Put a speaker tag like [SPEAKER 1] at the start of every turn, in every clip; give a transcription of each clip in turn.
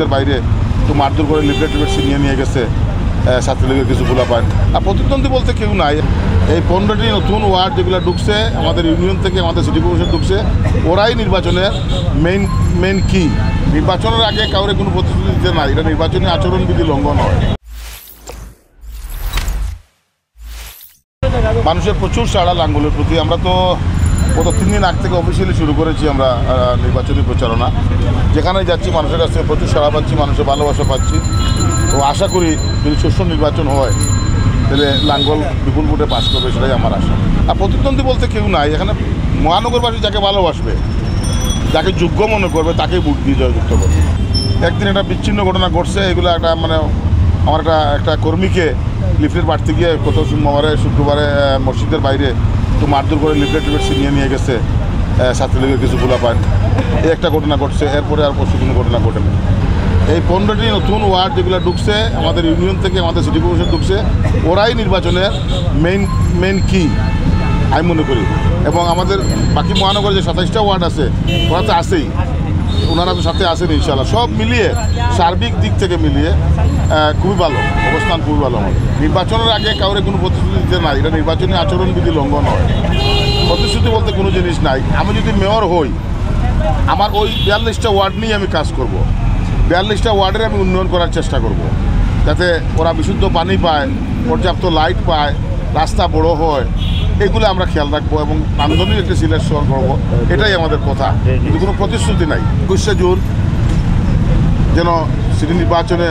[SPEAKER 1] মসজিদের বাইরে তো মারধর করে লিফলেট ছিনিয়ে নিয়ে গেছে ছাত্রলীগের কিছু গোলাপান। আর প্রতিদ্বন্দ্বী বলতে কেউ নাই। এই 15টি নতুন ওয়ার্ড যেগুলো ঢুকছে আমাদের ইউনিয়ন থেকে, আমাদের সিটি কর্পোরেশন ঢুকছে, ওরাই নির্বাচনের মেইন কি। নির্বাচনের আগে কাউরে কোনো প্রতিশ্রুতি দিতে নাই, এটা নির্বাচনী আচরণবিধি লঙ্ঘন হয়। মানুষের প্রচুর সাড়া লাঙ্গলের প্রতি। আমরা তো গত 3 দিন আগ থেকে অফিসিয়ালি শুরু করেছি আমরা নির্বাচনী প্রচারণা। যেখানে যাচ্ছি মানুষের কাছ থেকে প্রচুর সাড়া পাচ্ছি, মানুষের ভালোবাসা পাচ্ছি। তো আশা করি যদি সুষ্ঠু নির্বাচন হয় তাহলে লাঙ্গল বিপুল ভোটে পাস করবে, সেটাই আমার আশা। আর প্রতিদ্বন্দ্বী বলতে কেউ নাই এখানে। মহানগরবাসী যাকে ভালোবাসবে, যাকে যোগ্য মনে করবে, তাকেই ভোট দিয়ে জয়যুক্ত করবে। একদিন একটা বিচ্ছিন্ন ঘটনা ঘটছে, এগুলো একটা আমার একটা কর্মীকে লিফলেট বাড়তে গিয়ে গত শুক্রবারে মসজিদের বাইরে তো মারধর করে লিফলেট ছিনিয়ে নিয়ে গেছে ছাত্রলীগের কিছু গোলাপান। এই একটা ঘটনা ঘটছে, এরপরে আর পরশু কোনো ঘটনা ঘটেনি। এই 15টি নতুন ওয়ার্ড যেগুলো ঢুকছে আমাদের ইউনিয়ন থেকে, আমাদের সিটি কর্পোরেশন ঢুকছে, ওরাই নির্বাচনের মেইন কি আমি মনে করি। এবং আমাদের বাকি মহানগরে যে 27টা ওয়ার্ড আছে ওরা তো আছেই, ওনারা তো সাথে আসেন ইনশাল্লাহ। সব মিলিয়ে সার্বিক দিক থেকে মিলিয়ে খুবই ভালো অবস্থান, খুবই ভালো। নির্বাচনের আগে কাউরে কোনো প্রতিশ্রুতি দিতে নাই, এটা নির্বাচনী আচরণবিধি লঙ্ঘন হয়। প্রতিশ্রুতি বলতে কোনো জিনিস নাই। আমি যদি মেয়র হই, আমার ওই 42টা ওয়ার্ড নিয়ে আমি কাজ করব। 42টা ওয়ার্ডের আমি উন্নয়ন করার চেষ্টা করব, যাতে ওরা বিশুদ্ধ পানি পায়, পর্যাপ্ত লাইট পায়, রাস্তা বড় হয়, এগুলো আমরা খেয়াল রাখবো এবং নান্দনিক একটি সিলেকশন করবো। এটাই আমাদের কথা, কিন্তু কোনো প্রতিশ্রুতি নাই। 21শে জুন যেন সিটি নির্বাচনে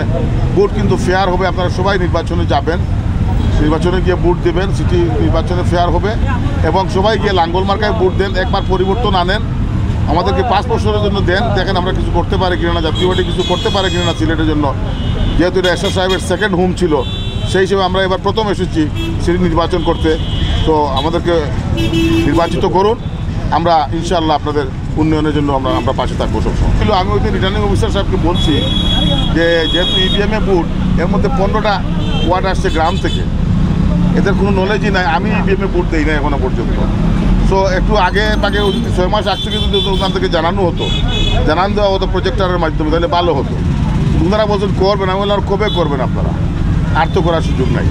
[SPEAKER 1] ভোট কিন্তু ফেয়ার হবে। আপনারা সবাই নির্বাচনে যাবেন, নির্বাচনে গিয়ে ভোট দেবেন। সিটি নির্বাচনে ফেয়ার হবে এবং সবাই গিয়ে লাঙ্গল মার্কায় ভোট দেন। একবার পরিবর্তন আনেন, আমাদেরকে 5 বছরের জন্য দেন, দেখেন আমরা কিছু করতে পারি কিনা না, জাতীয় পার্টি কিছু করতে পারে কিনা না সিলেটের জন্য। যেহেতু এটা এরশাদ সাহেবের সেকেন্ড হোম ছিল, সেই হিসেবে আমরা এবার প্রথম এসেছি সিটি নির্বাচন করতে। তো আমাদেরকে নির্বাচিত করুন, আমরা ইনশাআল্লাহ আপনাদের উন্নয়নের জন্য আমরা পাশে থাকবো সবসময়। কিন্তু আমি ওই দিন রিটার্নিং অফিসার সাহেবকে বলছি যে যেহেতু ইভিএমে ভোট, এর মধ্যে 15টা ওয়ার্ড আসছে গ্রাম থেকে, এদের কোনো নলেজই নাই। আমি ইভিএমে ভোট দিই না এখনো পর্যন্ত। সো একটু আগে 6 মাস আগ থেকে যদি ওখান থেকে জানানো দেওয়া হতো প্রজেক্টরের মাধ্যমে, তাহলে ভালো হতো। ওনারা বলছেন করবেন, আমি বললাম কবে করবেন আপনারা, আর তো করার সুযোগ নাই।